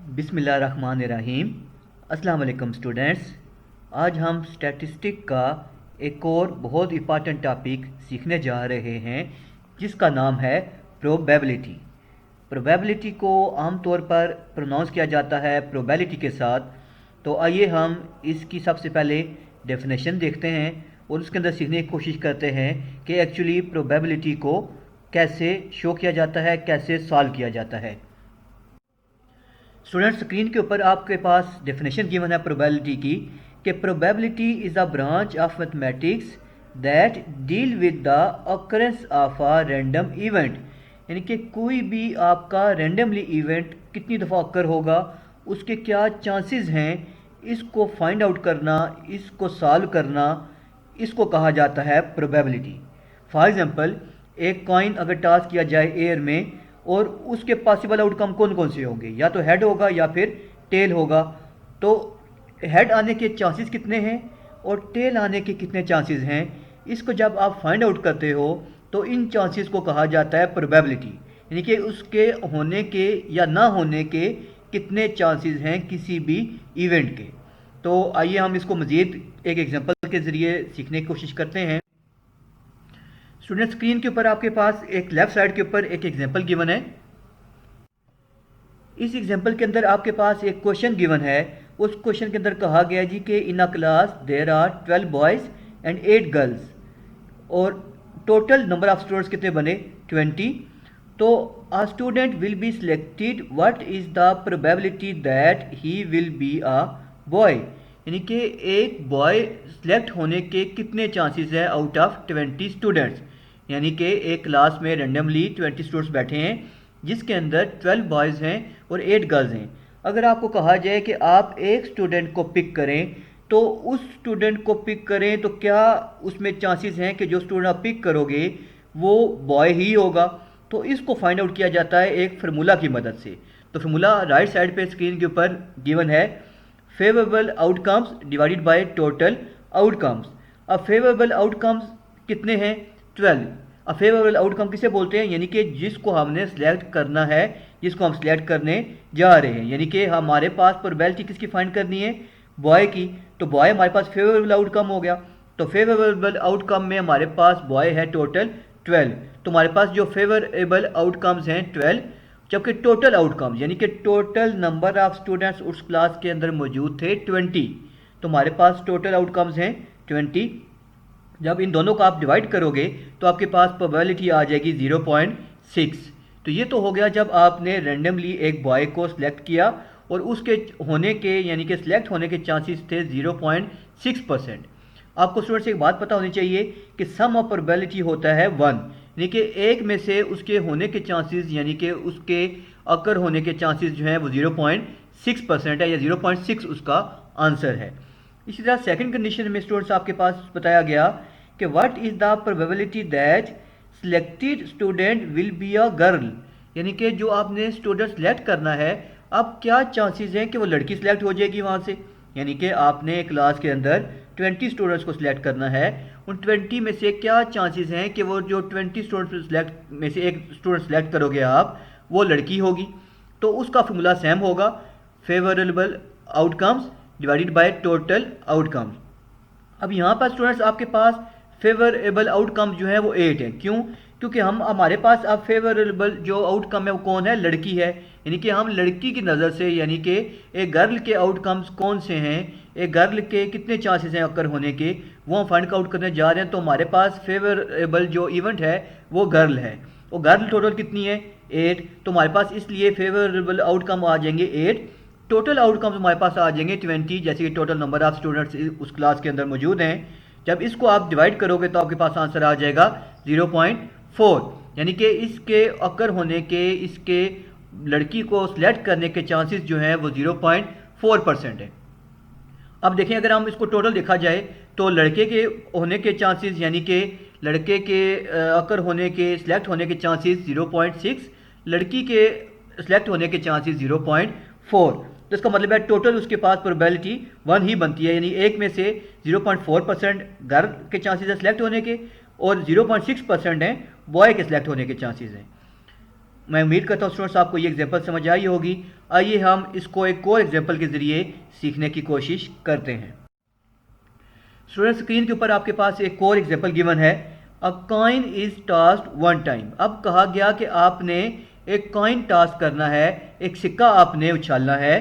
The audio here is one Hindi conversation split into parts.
बिस्मिल्लाहिर्रहमानिर्रहीम। अस्सलाम वालेकुम स्टूडेंट्स। आज हम स्टैटिस्टिक का एक और बहुत इम्पॉर्टेंट टॉपिक सीखने जा रहे हैं जिसका नाम है प्रोबेबिलिटी। प्रोबेबिलिटी को आमतौर पर प्रोनाउंस किया जाता है प्रोबेबिलिटी के साथ। तो आइए हम इसकी सबसे पहले डेफिनेशन देखते हैं और उसके अंदर सीखने की कोशिश करते हैं कि एक्चुअली प्रोबेबिलिटी को कैसे शो किया जाता है, कैसे सॉल्व किया जाता है। स्टूडेंट, स्क्रीन के ऊपर आपके पास डेफिनेशन गिवन है प्रोबेबिलिटी की कि probability is a branch of mathematics that deal with the occurrence of a random event. यानी कि कोई भी आपका रैंडमली इवेंट कितनी दफ़ा ऑकर होगा, उसके क्या चांसेस हैं, इसको फाइंड आउट करना, इसको सॉल्व करना, इसको कहा जाता है प्रोबेबिलिटी। फॉर एग्जांपल, एक कॉइन अगर टॉस किया जाए एयर में और उसके पॉसिबल आउटकम कौन कौन से होंगे, या तो हेड होगा या फिर टेल होगा। तो हेड आने के चांसेस कितने हैं और टेल आने के कितने चांसेस हैं, इसको जब आप फाइंड आउट करते हो तो इन चांसेस को कहा जाता है प्रोबेबिलिटी। यानी कि उसके होने के या ना होने के कितने चांसेस हैं किसी भी इवेंट के। तो आइए हम इसको मज़ीद एक एग्जांपल के ज़रिए सीखने की कोशिश करते हैं। स्टूडेंट, स्क्रीन के ऊपर आपके पास एक लेफ्ट साइड के ऊपर एक एग्जांपल गिवन है। इस एग्जांपल के अंदर आपके पास एक क्वेश्चन गिवन है। उस क्वेश्चन के अंदर कहा गया जी कि in a class there are 12 boys and 8 girls और टोटल नंबर ऑफ स्टूडेंट्स कितने बने 20। तो a student will be selected, what is the probability that he will be a boy. यानी कि एक बॉय सिलेक्ट होने के कितने चांसेस हैं आउट ऑफ 20 स्टूडेंट्स। यानी कि एक क्लास में रेंडमली 20 स्टूडेंट्स बैठे हैं जिसके अंदर 12 बॉयज़ हैं और 8 गर्ल्स हैं। अगर आपको कहा जाए कि आप एक स्टूडेंट को पिक करें तो उस स्टूडेंट को पिक करें तो क्या उसमें चांसेस हैं कि जो स्टूडेंट आप पिक करोगे वो बॉय ही होगा। तो इसको फाइंड आउट किया जाता है एक फार्मूला की मदद से। तो फार्मूला राइट साइड पे स्क्रीन के ऊपर गिवन है, favourable outcomes divided by total outcomes. अब फेवरेबल आउटकम्स कितने हैं 12। अब फेवरेबल आउटकम किसे बोलते हैं, यानी कि जिसको हमने सिलेक्ट करना है, जिसको हम सिलेक्ट करने जा रहे हैं। यानी कि हमारे पास प्रोबेबिलिटी किसकी फाइंड करनी है, बॉय की। तो बॉय हमारे पास फेवरेबल आउटकम हो गया। तो फेवरेबल आउटकम में हमारे पास बॉय है टोटल 12। तो हमारे पास जो फेवरेबल आउटकम्स हैं 12, जबकि टोटल आउटकम्स यानी कि टोटल नंबर ऑफ स्टूडेंट्स उस क्लास के अंदर मौजूद थे 20। तो हमारे पास टोटल आउटकम्स हैं 20। जब इन दोनों को आप डिवाइड करोगे तो आपके पास प्रोबेबिलिटी आ जाएगी 0.6। तो ये तो हो गया जब आपने रैंडमली एक बॉय को सिलेक्ट किया और उसके होने के यानी कि सिलेक्ट होने के चांसेस थे 0.6%। आपको स्टूडेंट्स एक बात पता होनी चाहिए कि सम ऑफ प्रोबेबिलिटी होता है 1, यानी कि एक में से उसके होने के चांसेस यानी कि उसके अकर होने के चांसेस जो हैं वो 0.6% है, या 0.6 उसका आंसर है। इसी तरह सेकंड कंडीशन में स्टूडेंट्स आपके पास बताया गया कि what is the probability that selected student will be a girl. यानी कि जो आपने स्टूडेंट सेलेक्ट करना है, अब क्या चांसेस हैं कि वो लड़की सिलेक्ट हो जाएगी वहाँ से। यानी कि आपने क्लास के अंदर 20 स्टूडेंट्स को सिलेक्ट करना है, उन 20 में से क्या चांसेस हैं कि वो जो 20 स्टूडेंट्स सिलेक्ट में से एक स्टूडेंट सेलेक्ट करोगे आप, वो लड़की होगी। तो उसका फॉर्मूला सेम होगा, favourable outcomes divided by total outcomes. अब यहाँ पर स्टूडेंट्स आपके पास फेवरेबल आउटकम जो है वो 8 है। क्यों? क्योंकि हम हमारे पास अब फेवरेबल जो आउटकम है वो कौन है, लड़की है। यानी कि हम लड़की की नज़र से यानी कि एक गर्ल के आउटकम्स कौन से हैं, एक गर्ल के कितने चांसेस हैं अकर होने के, वो हम फाइंड आउट करने जा रहे हैं। तो हमारे पास फेवरेबल जो इवेंट है वो गर्ल है और गर्ल टोटल कितनी है 8। तो हमारे पास इसलिए फेवरेबल आउटकम आ जाएंगे 8। टोटल आउटकम्स हमारे पास आ जाएंगे 20, जैसे कि टोटल नंबर ऑफ स्टूडेंट्स उस क्लास के अंदर मौजूद हैं। जब इसको आप डिवाइड करोगे तो आपके पास आंसर आ जाएगा 0.4। यानी कि इसके अकर होने के, इसके लड़की को सिलेक्ट करने के चांसेस जो हैं वो 0.4% है। अब देखें, अगर हम इसको टोटल देखा जाए तो लड़के के होने के चांसेस यानी कि लड़के के अकर होने के सिलेक्ट होने के चांसेस 0.6, लड़की के सिलेक्ट होने के चांसेस 0.4। तो इसका मतलब है टोटल उसके पास प्रोबेबिलिटी 1 ही बनती है। यानी एक में से 0.4% गर्ल के चांसेस है सिलेक्ट होने के और 0.6% हैं बॉय के सिलेक्ट होने के चांसेस हैं। मैं उम्मीद करता हूँ स्टूडेंट्स आपको ये एग्जांपल समझ आई होगी। आइए हम इसको एक और एग्जांपल के ज़रिए सीखने की कोशिश करते हैं। स्टूडेंट स्क्रीन के ऊपर आपके पास एक और एग्जांपल गिवन है। A coin is tossed one time. अब कहा गया कि आपने एक कॉइन टास्क करना है, एक सिक्का आपने उछालना है।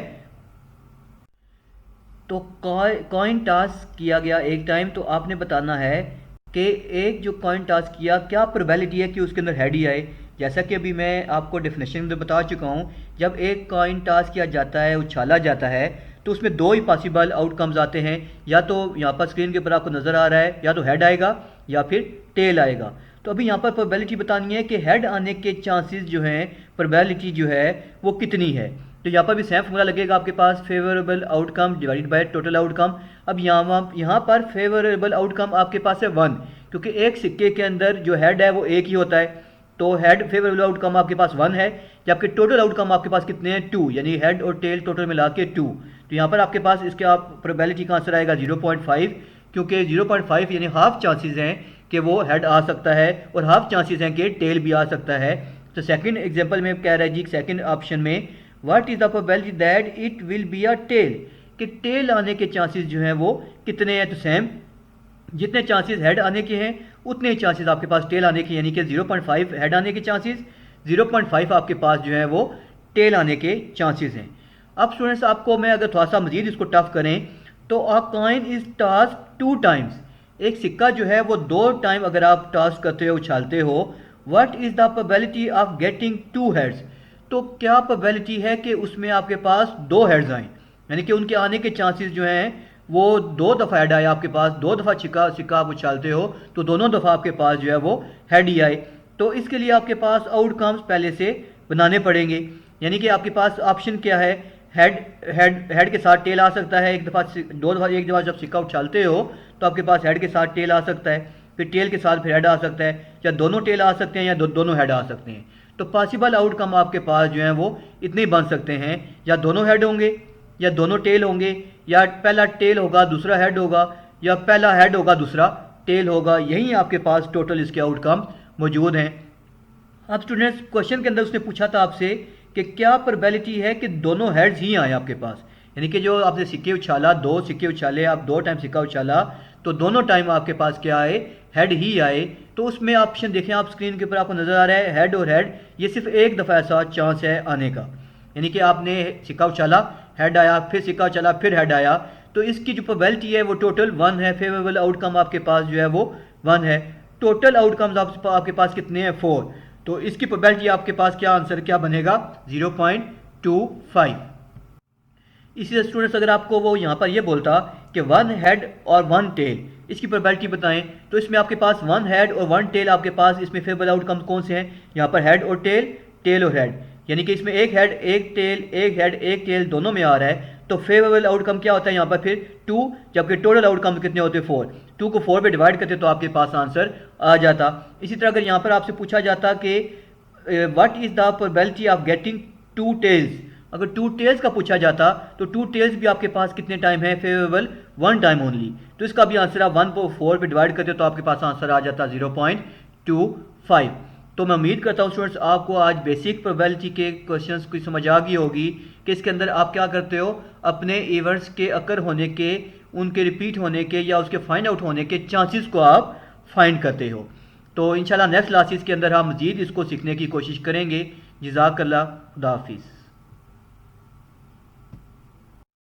तो कॉइन टास्क किया गया एक टाइम, तो आपने बताना है कि एक जो कॉइन टास्क किया क्या प्रोबेबिलिटी है कि उसके अंदर हेड ही आए। जैसा कि अभी मैं आपको डेफिनेशन में बता चुका हूँ, जब एक कॉइन टास्क किया जाता है, उछाला जाता है, तो उसमें दो ही पॉसिबल आउटकम्स आते हैं। या तो यहाँ पर स्क्रीन के ऊपर आपको नज़र आ रहा है, या तो हेड आएगा या फिर टेल आएगा। तो अभी यहाँ पर प्रोबेबिलिटी बतानी है कि हेड आने के चांसेस जो हैं, प्रोबेबिलिटी जो है वो कितनी है। तो यहाँ पर भी सेम फॉर्मूला लगेगा आपके पास, favourable outcome divided by total outcome. अब यहाँ पर फेवरेबल आउटकम आपके पास है 1, क्योंकि एक सिक्के के अंदर जो हेड है वो एक ही होता है। तो हेड फेवरेबल आउटकम आपके पास 1 है, जबकि टोटल आउटकम आपके पास कितने हैं, 2, यानी हेड और टेल टोटल मिला के 2। तो यहाँ पर आपके पास इसके आप प्रोबेबिलिटी का आंसर आएगा 0.5, क्योंकि 0.5 यानी हाफ चांसेस हैं कि वो हेड आ सकता है और हाफ चांसेस हैं कि टेल भी आ सकता है। तो सेकंड एग्जांपल में कह रहा है जी, सेकंड ऑप्शन में what is the probability that it will be a tail, कि टेल आने के चांसेस जो हैं वो कितने हैं। तो सेम, जितने चांसेस हेड आने के हैं उतने ही चांसेस आपके पास टेल आने के, यानी कि 0.5 हेड आने के चांसेस, 0.5 आपके पास जो है वो टेल आने के चांसेस हैं। अब स्टूडेंट्स आपको मैं अगर थोड़ा सा मजीद इसको टफ करें, तो अ कॉइन इज टास्क 2 टाइम्स। एक सिक्का जो है वो 2 टाइम अगर आप टास्क करते हो, उछालते हो, what is the probability of getting 2 heads, तो क्या प्रोबेबिलिटी है कि उसमें आपके पास 2 हेड्स आएँ, यानी कि उनके आने के चांसेस जो हैं वो 2 दफ़ा हेड आए आपके पास। 2 दफ़ा सिक्का आप उछालते हो तो दोनों दफ़ा आपके पास जो है वो हेड ही आए। तो इसके लिए आपके पास आउटकम्स पहले से बनाने पड़ेंगे, यानी कि आपके पास ऑप्शन क्या है, हेड के साथ टेल आ सकता है। एक दफ़ा जब सिक्का उछालते हो तो आपके पास हेड के साथ टेल आ सकता है, फिर टेल के साथ फिर हेड आ सकता है, या दोनों टेल आ सकते हैं या दोनों हेड आ सकते हैं। तो पॉसिबल आउटकम आपके पास जो है वो इतने ही बन सकते हैं, या दोनों हेड होंगे या दोनों टेल होंगे, या पहला टेल होगा दूसरा हेड होगा, या पहला हेड होगा दूसरा टेल होगा। यही आपके पास टोटल इसके आउटकम मौजूद हैं। अब स्टूडेंट्स क्वेश्चन के अंदर उसने पूछा था आपसे कि क्या प्रोबेबिलिटी है कि दोनों हेड्स ही आए आपके पास, यानी कि जो आपने सिक्के उछाला, 2 सिक्के उछाले, आप 2 टाइम सिक्का उछाला तो दोनों टाइम आपके पास क्या आए, हेड ही आए। तो उसमें ऑप्शन देखें आप स्क्रीन के ऊपर आपको नजर आ रहा है, हेड और हेड, ये सिर्फ एक दफ़ा ऐसा चांस है आने का, यानी कि आपने सिक्का उछाला, हेड आया, फिर सिक्का उछाला, फिर हेड आया, तो इसकी जो प्रोबेबिलिटी है वो टोटल 1 है। फेवरेबल आउटकम आपके पास जो है वो 1 है। टोटल आउटकम्स आपके पास कितने हैं, 4। तो इसकी प्रोबेबिलिटी आपके पास क्या आंसर क्या बनेगा, 0.25। इसी तरह स्टूडेंट्स अगर आपको वो यहाँ पर ये बोलता कि 1 हेड और 1 टेल, इसकी प्रोबेबिलिटी बताएं, तो इसमें आपके पास 1 हेड और 1 टेल आपके पास, इसमें फेवरेबल आउटकम कौन से हैं, यहाँ पर हेड और टेल, टेल और हेड, यानी कि इसमें एक हेड एक टेल, एक हेड एक टेल दोनों में आ रहा है। तो फेवरेबल आउटकम क्या होता है यहाँ पर फिर 2, जबकि टोटल आउटकम कितने होते हैं, 4। 2 को 4 पे डिवाइड करते तो आपके पास आंसर आ जाता। इसी तरह अगर यहाँ पर आपसे पूछा जाता कि what is the probability of getting 2 tails, अगर 2 टेल्स का पूछा जाता तो 2 टेल्स भी आपके पास कितने टाइम है, फेवरेबल 1 टाइम ओनली। तो इसका भी आंसर आप 1 को 4 पे डिवाइड करते तो आपके पास आंसर आ जाता 0.25। तो मैं उम्मीद करता हूँ स्टूडेंट्स आपको आज बेसिक प्रोबेबिलिटी के क्वेश्चंस की समझ आ गई होगी कि इसके अंदर आप क्या करते हो, अपने इवेंट्स के अकर होने के, उनके रिपीट होने के या उसके फाइंड आउट होने के चांसेस को आप फाइंड करते हो। तो इंशाल्लाह नेक्स्ट क्लासेस के अंदर हम मज़ीद इसको सीखने की कोशिश करेंगे। जज़ाकल्लाह, खुदा हाफिज़।